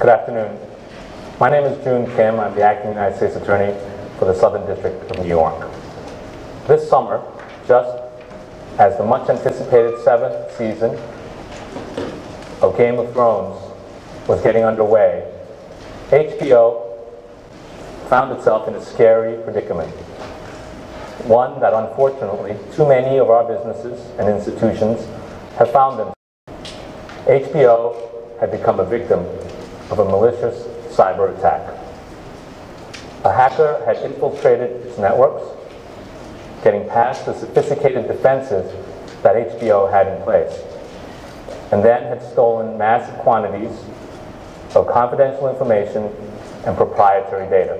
Good afternoon. My name is Jun Kim. I'm the acting United States Attorney for the Southern District of New York. This summer, just as the much anticipated 7th season of Game of Thrones was getting underway, HBO found itself in a scary predicament. One that unfortunately too many of our businesses and institutions have found themselves. HBO had become a victim of a malicious cyber attack. A hacker had infiltrated its networks, getting past the sophisticated defenses that HBO had in place, and then had stolen massive quantities of confidential information and proprietary data.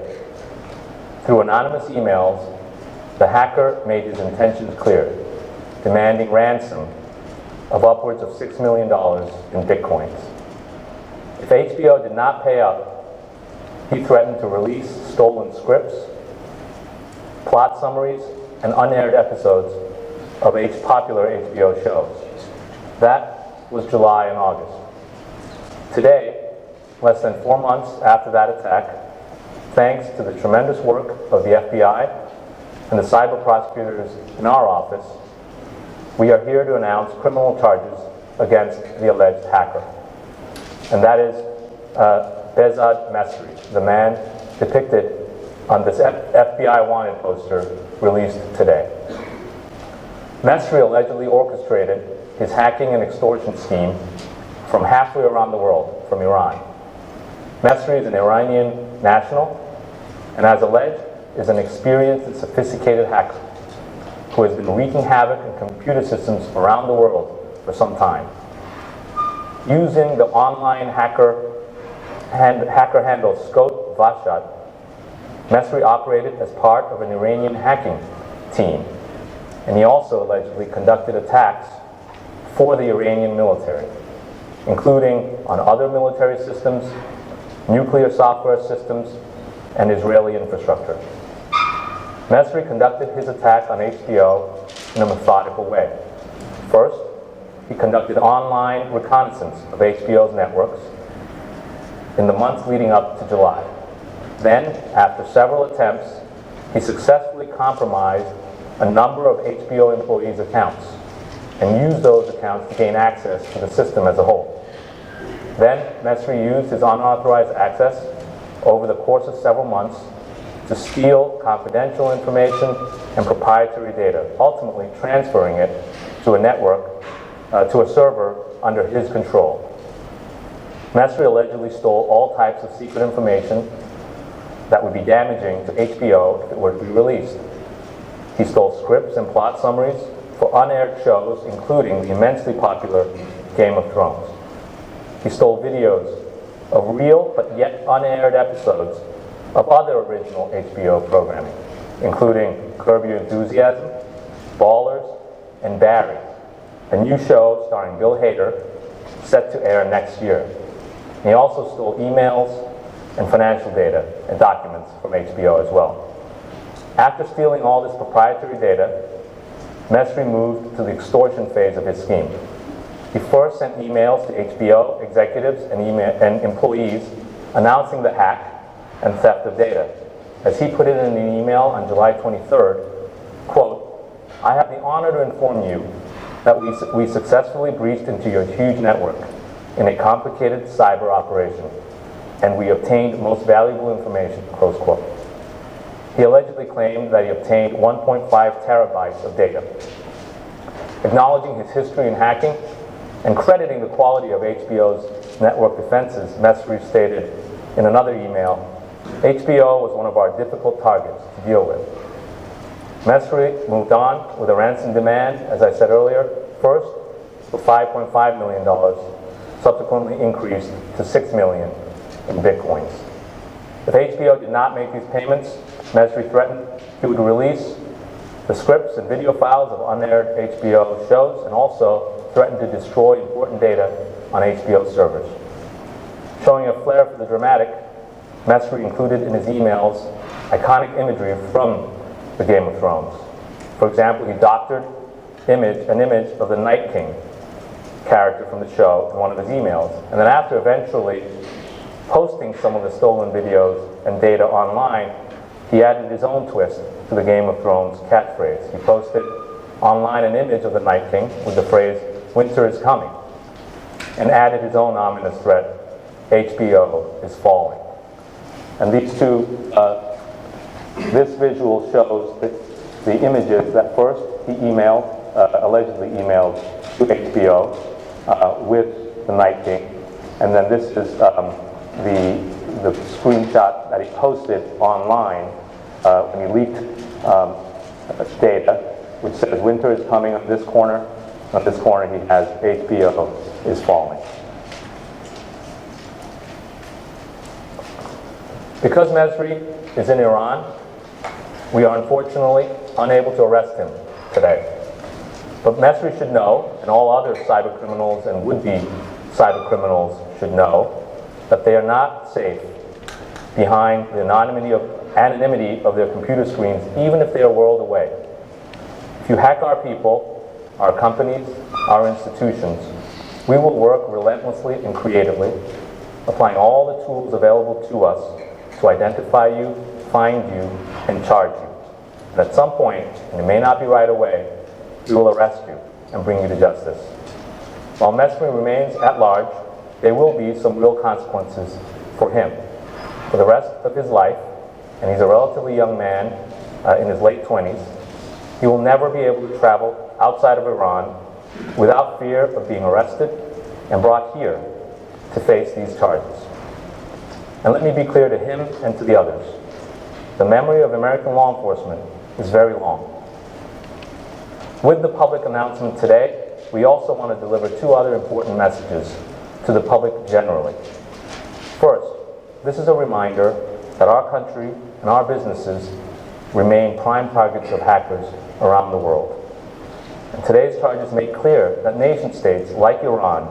Through anonymous emails, the hacker made his intentions clear, demanding ransom of upwards of $6 million in bitcoins. If HBO did not pay up, he threatened to release stolen scripts, plot summaries, and unaired episodes of popular HBO shows. That was July and August. Today, less than 4 months after that attack, thanks to the tremendous work of the FBI and the cyber prosecutors in our office, we are here to announce criminal charges against the alleged hacker. And that is Behzad Mesri, the man depicted on this FBI wanted poster released today. Mesri allegedly orchestrated his hacking and extortion scheme from halfway around the world, from Iran. Mesri is an Iranian national, and as alleged, is an experienced and sophisticated hacker who has been wreaking havoc in computer systems around the world for some time. Using the online hacker handle Scott Vashat, Mesri operated as part of an Iranian hacking team, and he also allegedly conducted attacks for the Iranian military, including on other military systems, nuclear software systems, and Israeli infrastructure. Mesri conducted his attack on HBO in a methodical way. First, he conducted online reconnaissance of HBO's networks in the months leading up to July. Then, after several attempts, he successfully compromised a number of HBO employees' accounts and used those accounts to gain access to the system as a whole. Then, Mesri used his unauthorized access over the course of several months to steal confidential information and proprietary data, ultimately transferring it to a network, to a server under his control. Mesri allegedly stole all types of secret information that would be damaging to HBO if it were to be released. He stole scripts and plot summaries for unaired shows, including the immensely popular Game of Thrones. He stole videos of real but yet unaired episodes of other original HBO programming, including Curb Your Enthusiasm, Ballers, and Barry, a new show starring Bill Hader set to air next year. And he also stole emails and financial data and documents from HBO as well. After stealing all this proprietary data, Mesri moved to the extortion phase of his scheme. He first sent emails to HBO executives and employees announcing the hack and theft of data. As he put it in an email on July 23rd, quote, "I have the honor to inform you that we successfully breached into your huge network in a complicated cyber operation, and we obtained most valuable information," close quote. He allegedly claimed that he obtained 1.5 terabytes of data. Acknowledging his history in hacking and crediting the quality of HBO's network defenses, Mesri stated in another email, "HBO was one of our difficult targets to deal with." Mesri moved on with a ransom demand, as I said earlier, first for $5.5 million, subsequently increased to $6 million in bitcoins. If HBO did not make these payments, Mesri threatened he would release the scripts and video files of unaired HBO shows, and also threatened to destroy important data on HBO servers. Showing a flair for the dramatic, Mesri included in his emails iconic imagery from the Game of Thrones. For example, he doctored an image of the Night King character from the show in one of his emails. And then after eventually posting some of the stolen videos and data online, he added his own twist to the Game of Thrones catchphrase. He posted online an image of the Night King with the phrase, "Winter is coming," and added his own ominous threat, "HBO is falling." And these two, this visual shows the images that first he emailed, allegedly emailed to HBO with the Night King, and then this is the screenshot that he posted online when he leaked data, which says winter is coming on this corner. On this corner he has HBO is falling. Because Mezri is in Iran, we are unfortunately unable to arrest him today. But Mezri should know, and all other cyber criminals and would-be cyber criminals should know, that they are not safe behind the anonymity of their computer screens, even if they are a world away. If you hack our people, our companies, our institutions, we will work relentlessly and creatively, applying all the tools available to us to identify you, find you, and charge you. And at some point, and it may not be right away, we will arrest you and bring you to justice. While Mezri remains at large, there will be some real consequences for him. For the rest of his life, and he's a relatively young man in his late 20s, he will never be able to travel outside of Iran without fear of being arrested and brought here to face these charges. And let me be clear to him and to the others. The memory of American law enforcement is very long. With the public announcement today, we also want to deliver two other important messages to the public generally. First, this is a reminder that our country and our businesses remain prime targets of hackers around the world. And today's charges make clear that nation-states like Iran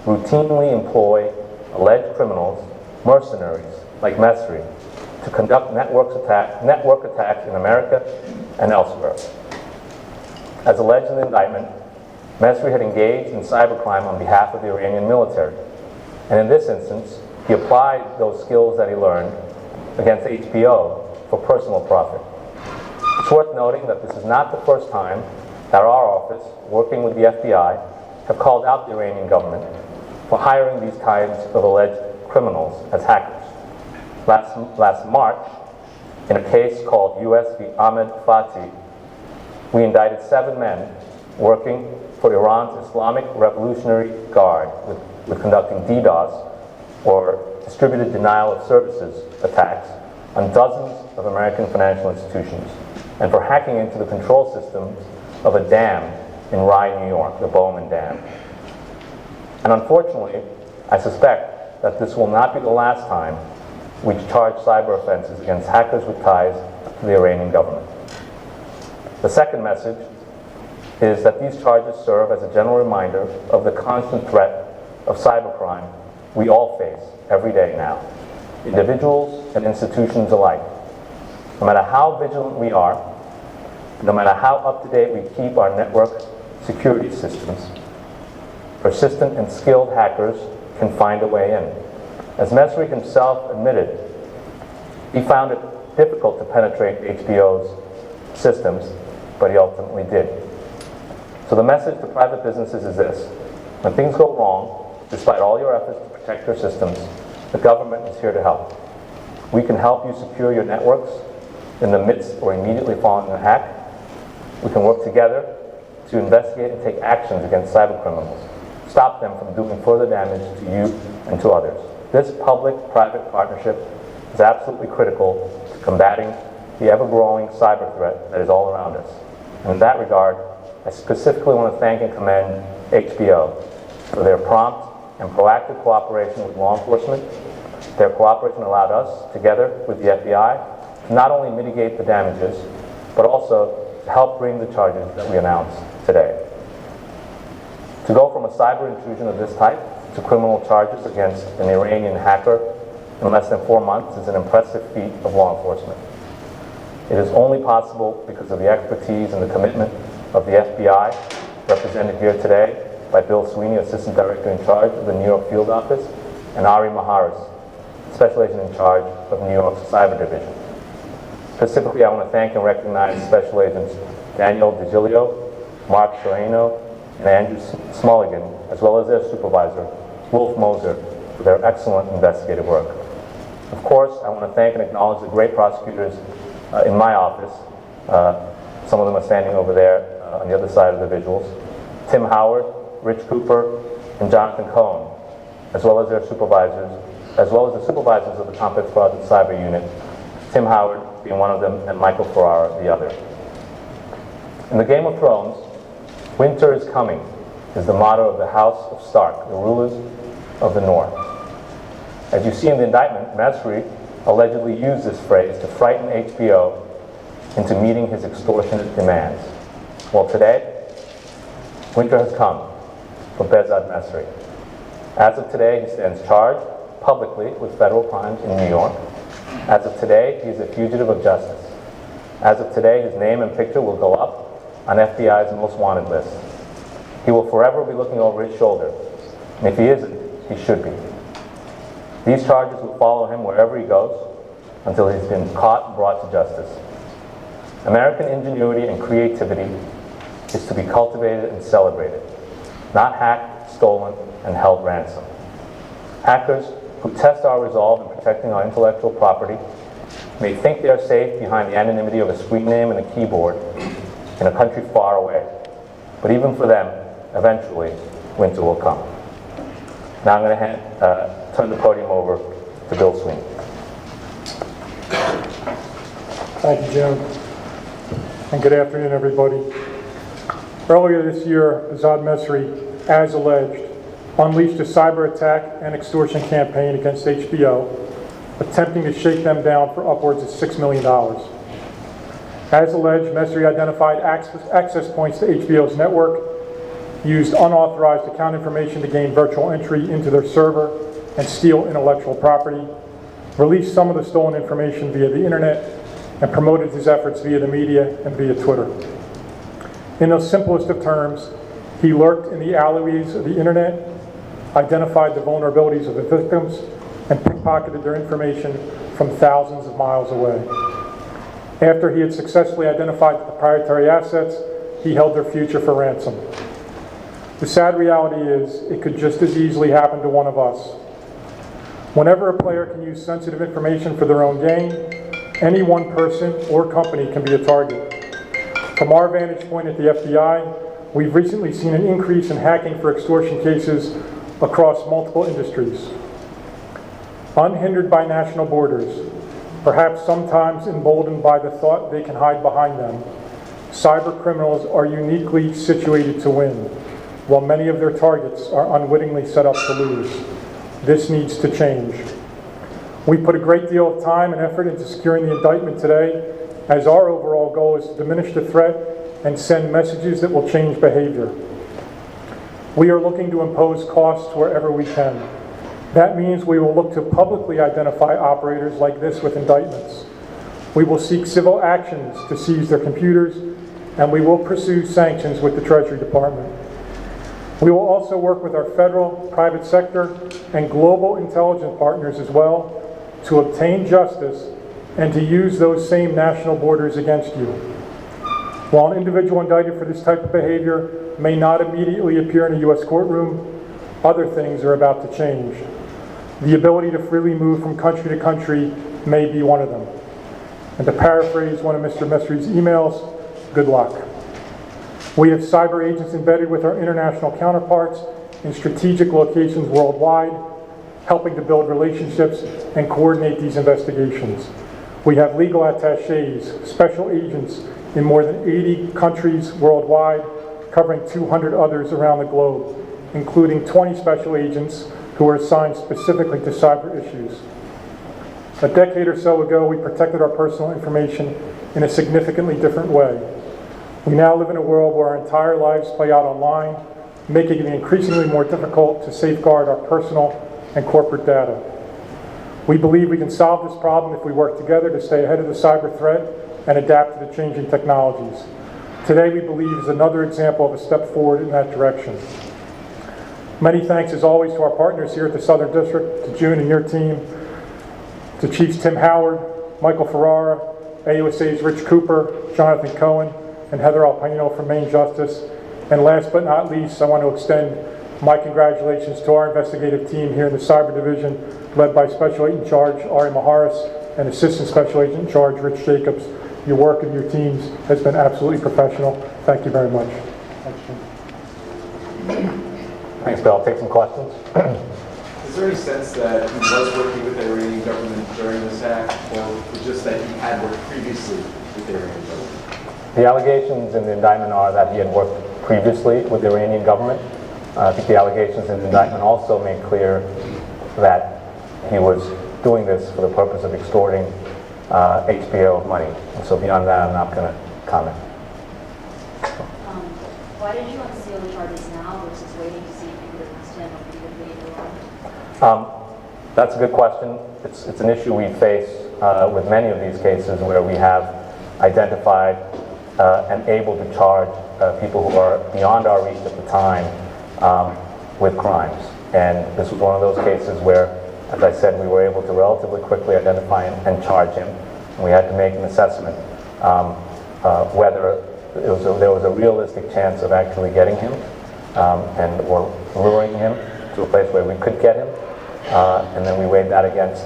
routinely employ alleged criminals, mercenaries like Mezri, to conduct network attacks in America and elsewhere. As alleged in the indictment, Mezri had engaged in cybercrime on behalf of the Iranian military. And in this instance, he applied those skills that he learned against HBO for personal profit. It's worth noting that this is not the first time that our office, working with the FBI, have called out the Iranian government for hiring these kinds of alleged criminals as hackers. Last March, in a case called U.S. v. Ahmed Fatih, we indicted 7 men working for Iran's Islamic Revolutionary Guard with conducting DDoS, or distributed denial of services attacks, on dozens of American financial institutions, and for hacking into the control systems of a dam in Rye, New York, the Bowman Dam. And unfortunately, I suspect that this will not be the last time we charge cyber offenses against hackers with ties to the Iranian government. The second message is that these charges serve as a general reminder of the constant threat of cybercrime we all face every day now, individuals and institutions alike. No matter how vigilant we are, no matter how up-to-date we keep our network security systems, persistent and skilled hackers can find a way in. As Mezri himself admitted, he found it difficult to penetrate HBO's systems, but he ultimately did. So the message to private businesses is this: when things go wrong, despite all your efforts to protect your systems, the government is here to help. We can help you secure your networks in the midst or immediately following a hack. We can work together to investigate and take actions against cyber criminals, stop them from doing further damage to you and to others. This public-private partnership is absolutely critical to combating the ever-growing cyber threat that is all around us. And in that regard, I specifically want to thank and commend HBO for their prompt and proactive cooperation with law enforcement. Their cooperation allowed us, together with the FBI, to not only mitigate the damages, but also to help bring the charges that we announced today. To go from a cyber intrusion of this type to criminal charges against an Iranian hacker in less than 4 months is an impressive feat of law enforcement. It is only possible because of the expertise and the commitment of the FBI, represented here today by Bill Sweeney, Assistant Director in charge of the New York Field Office, and Ari Maharis, Special Agent in charge of New York's Cyber Division. Specifically, I want to thank and recognize Special Agents Daniel DiGilio, Mark Serrano, and Andrew Smulligan, as well as their supervisor, Wolf Moser, for their excellent investigative work. Of course, I want to thank and acknowledge the great prosecutors in my office. Some of them are standing over there on the other side of the visuals. Tim Howard, Rich Cooper, and Jonathan Cohen, as well as their supervisors, as well as the supervisors of the Complex Fraud and Cyber Unit, Tim Howard being one of them and Michael Ferrara the other. In the Game of Thrones, winter is coming is the motto of the House of Stark, the rulers of the North. As you see in the indictment, Messry allegedly used this phrase to frighten HBO into meeting his extortionate demands. Well, today, winter has come for Behzad Messry. As of today, he stands charged publicly with federal crimes in New York. As of today, he is a fugitive of justice. As of today, his name and picture will go up on FBI's most wanted list. He will forever be looking over his shoulder, and if he isn't, he should be. These charges will follow him wherever he goes until he's been caught and brought to justice. American ingenuity and creativity is to be cultivated and celebrated, not hacked, stolen, and held ransom. Hackers who test our resolve in protecting our intellectual property may think they are safe behind the anonymity of a screen name and a keyboard in a country far away. But even for them, eventually, winter will come. Now I'm going to turn the podium over to Bill Sweeney. Thank you, Jim. And good afternoon, everybody. Earlier this year, Behzad Messry, as alleged, unleashed a cyber attack and extortion campaign against HBO, attempting to shake them down for upwards of $6 million. As alleged, Messry identified access points to HBO's network, used unauthorized account information to gain virtual entry into their server and steal intellectual property, released some of the stolen information via the internet, and promoted his efforts via the media and via Twitter. In the simplest of terms, he lurked in the alleyways of the internet, identified the vulnerabilities of the victims, and pickpocketed their information from thousands of miles away. After he had successfully identified the proprietary assets, he held their future for ransom. The sad reality is, it could just as easily happen to one of us. Whenever a player can use sensitive information for their own gain, any one person or company can be a target. From our vantage point at the FBI, we've recently seen an increase in hacking for extortion cases across multiple industries. Unhindered by national borders, perhaps sometimes emboldened by the thought they can hide behind them, cyber criminals are uniquely situated to win, while many of their targets are unwittingly set up to lose. This needs to change. We put a great deal of time and effort into securing the indictment today, as our overall goal is to diminish the threat and send messages that will change behavior. We are looking to impose costs wherever we can. That means we will look to publicly identify operators like this with indictments. We will seek civil actions to seize their computers, and we will pursue sanctions with the Treasury Department. We will also work with our federal, private sector, and global intelligence partners as well to obtain justice and to use those same national borders against you. While an individual indicted for this type of behavior may not immediately appear in a U.S. courtroom, other things are about to change. The ability to freely move from country to country may be one of them. And to paraphrase one of Mr. Messry's emails, good luck. We have cyber agents embedded with our international counterparts in strategic locations worldwide, helping to build relationships and coordinate these investigations. We have legal attachés, special agents in more than 80 countries worldwide, covering 200 others around the globe, including 20 special agents who are assigned specifically to cyber issues. A decade or so ago, we protected our personal information in a significantly different way. We now live in a world where our entire lives play out online, making it increasingly more difficult to safeguard our personal and corporate data. We believe we can solve this problem if we work together to stay ahead of the cyber threat and adapt to the changing technologies. Today, we believe, is another example of a step forward in that direction. Many thanks, as always, to our partners here at the Southern District, to June and your team, to Chiefs Tim Howard, Michael Ferrara, AUSA's Rich Cooper, Jonathan Cohen, and Heather Alpino from Maine Justice. And last but not least, I want to extend my congratulations to our investigative team here in the Cyber Division, led by Special Agent in Charge Ari Maharis and Assistant Special Agent in Charge Rich Jacobs. Your work and your teams has been absolutely professional. Thank you very much. Thanks, Bill. I'll take some questions. Is there any sense that he was working with the Iranian government during this act, or just that he had worked previously with the Iranian government? The allegations in the indictment are that he had worked previously with the Iranian government. I think the allegations in the indictment also make clear that he was doing this for the purpose of extorting HBO money. And so beyond that, I'm not going to comment. Why did you unseal the charges now versus waiting to see if you could arrest him or if you could leave on? That's a good question. It's an issue we face with many of these cases where we have identified and able to charge people who are beyond our reach at the time with crimes. And this was one of those cases where, as I said, we were able to relatively quickly identify and charge him. And we had to make an assessment whether there was a realistic chance of actually getting him or luring him to a place where we could get him. And then we weighed that against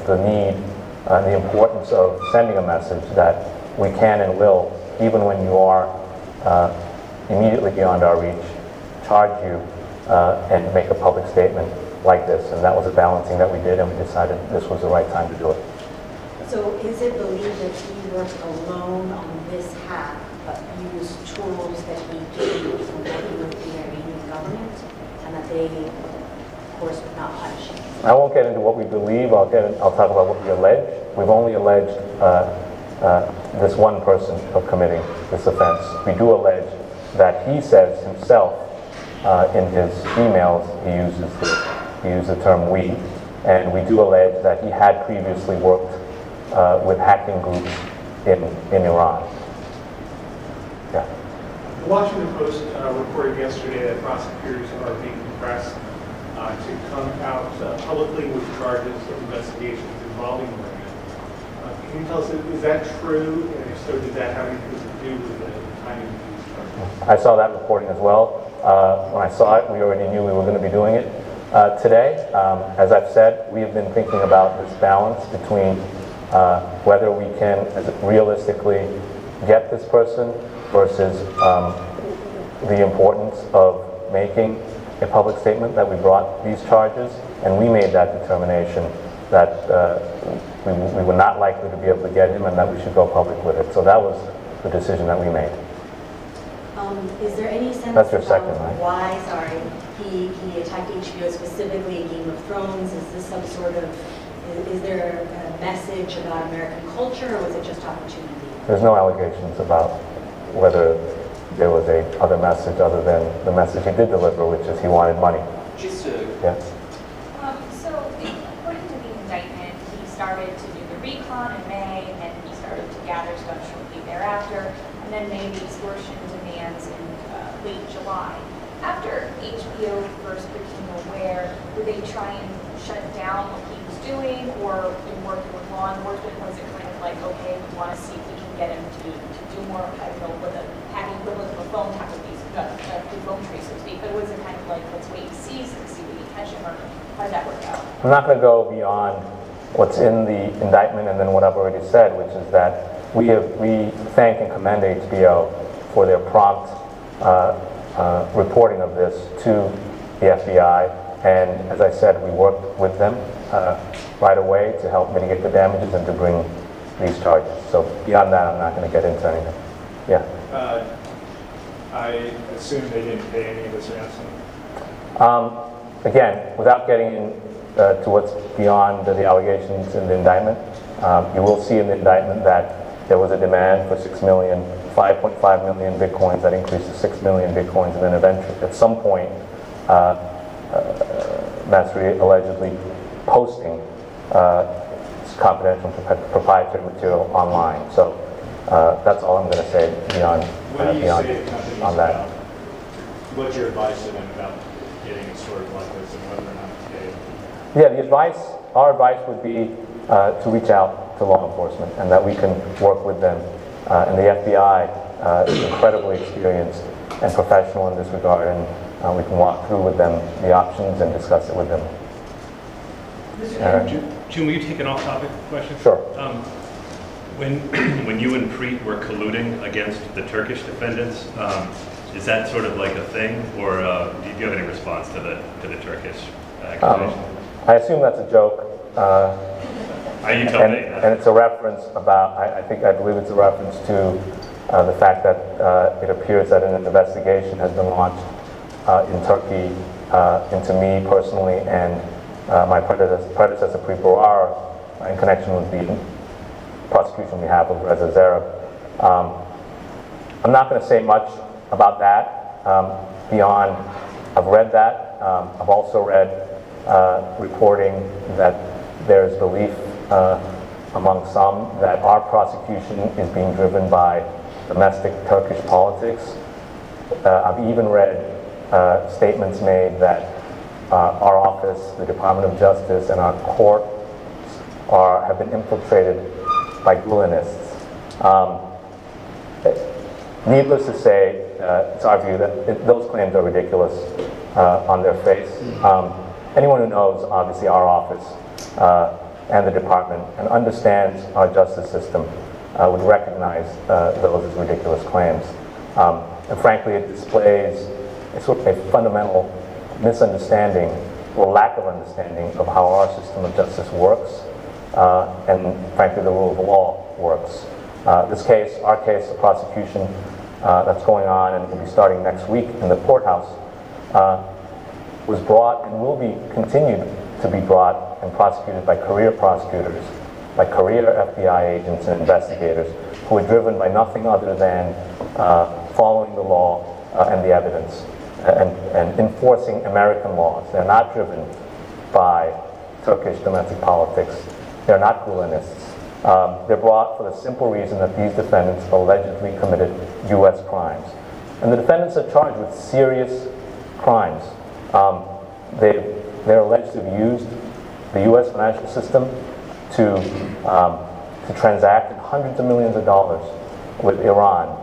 the need and the importance of sending a message that we can and will, even when you are immediately beyond our reach, charge you and make a public statement like this. And that was a balancing that we did, and we decided this was the right time to do it. So is it believed that he worked alone on this hack, but used tools that he gained from working with the Iranian government, and that they, of course, would not punish him? I won't get into what we believe. I'll talk about what we allege. We've only alleged this one person of committing this offense. We do allege that he says himself in his emails, he used the term "we," and we do allege that he had previously worked with hacking groups in Iran. Yeah. The Washington Post reported yesterday that prosecutors are being pressed to come out publicly with charges of investigations involving Iran. Can you tell us, is that true? And if so, did that have anything to do with the timing of these charges? I saw that reporting as well. When I saw it, we already knew we were going to be doing it. Today, as I've said, we have been thinking about this balance between whether we can realistically get this person versus the importance of making a public statement that we brought these charges, and we made that determination that we were not likely to be able to get him and that we should go public with it. So that was the decision that we made. Is there any sense That's your second, right? Why, he attacked HBO, specifically Game of Thrones? Is this some sort of, is there a message about American culture, or was it just opportunity? There's no allegations about whether there was a other message other than the message he did deliver, which is he wanted money. Just to... Yes. So according to the indictment, he started to do the recon in May, and then he started to gather stuff shortly thereafter, and then made the extortion demands in late July. After HBO first became aware, did they try and shut down what he was doing, or in working with law enforcement, was it kind of like, okay, we want to see if we can get him to do more, I don't know, with a hacking equivalent of a phone tap with these, do phone trace, so to speak, but was it kind of like, let's wait and see we can catch him, or how did that work out? I'm not going to go beyond what's in the indictment and then what I've already said, which is that we thank and commend HBO for their prompt reporting of this to the FBI, and as I said, we worked with them right away to help mitigate the damages and to bring these charges. So beyond that, I'm not going to get into anything. Yeah. I assume they didn't pay any of this ransom. Again, without getting into what's beyond the allegations in the indictment, you will see in the indictment that there was a demand for 5.5 million bitcoins that increased to 6 million bitcoins, and then eventually, at some point, Masri allegedly posting confidential proprietary material online. So that's all I'm going to say beyond on that. What's your advice to them about getting it sorted like this and whether or not to pay? Yeah, the advice our advice would be to reach out to law enforcement, and that we can work with them. And the FBI is incredibly experienced and professional in this regard, and we can walk through with them the options and discuss it with them. June, will you take an off-topic question? Sure. When you and Preet were colluding against the Turkish defendants, is that sort of like a thing, or do you have any response to the Turkish accusation? I assume that's a joke. You tell me. And it's a reference about, I believe it's a reference to the fact that it appears that an investigation has been launched in Turkey into me personally and my predecessor, Preet Bharara, in connection with the prosecution on behalf of Reza Zarrab. I'm not going to say much about that beyond, I've read that. I've also read reporting that there's belief among some that our prosecution is being driven by domestic Turkish politics. I've even read statements made that our office, the Department of Justice, and our courts have been infiltrated by Gulenists. Needless to say, it's our view that those claims are ridiculous on their face. Anyone who knows, obviously, our office and the department and understands our justice system would recognize those as ridiculous claims. And frankly, it displays a sort of a fundamental misunderstanding or lack of understanding of how our system of justice works and frankly the rule of law works. This case, our case, the prosecution that's going on and will be starting next week in the courthouse, was brought and will be continued to be brought and prosecuted by career prosecutors, by career FBI agents and investigators who are driven by nothing other than following the law and the evidence and enforcing American laws. They're not driven by Turkish domestic politics. They're not Gulenists. They're brought for the simple reason that these defendants allegedly committed U.S. crimes. And the defendants are charged with serious crimes. They're alleged to have used the U.S. financial system to transact hundreds of millions of dollars with Iran,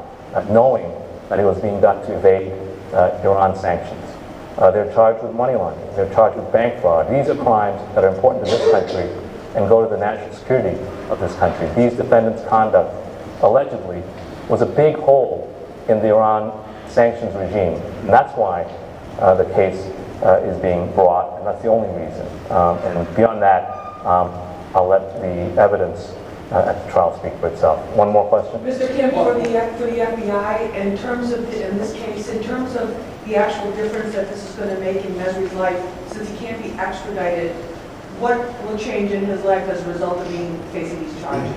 knowing that it was being done to evade Iran sanctions. They're charged with money laundering. They're charged with bank fraud. These are crimes that are important to this country and go to the national security of this country. These defendants' conduct, allegedly, was a big hole in the Iran sanctions regime. And that's why the case is being brought, and that's the only reason. And beyond that, I'll let the evidence at the trial speak for itself. One more question? Mr. Kim, for the FBI, in terms of, in this case, in terms of the actual difference that this is going to make in Mesri's life, since he can't be extradited, what will change in his life as a result of facing these charges?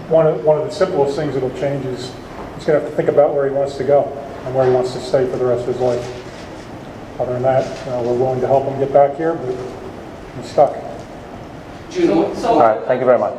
One of the simplest things that'll change is he's going to have to think about where he wants to go and where he wants to stay for the rest of his life. Other than that, we're willing to help him get back here, but he's stuck. So, all right, thank you very much.